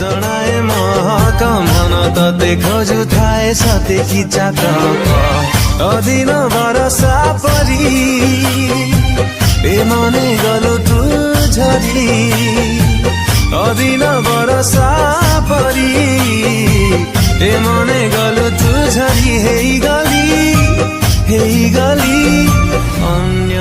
जनाए महक मन तते खोजुथाए सतेकी चाकक अदिन बरसा परी ए मने गलो तू झरी अदिन बरसा परी ए मने गलो तू झरी हेई गली अन्य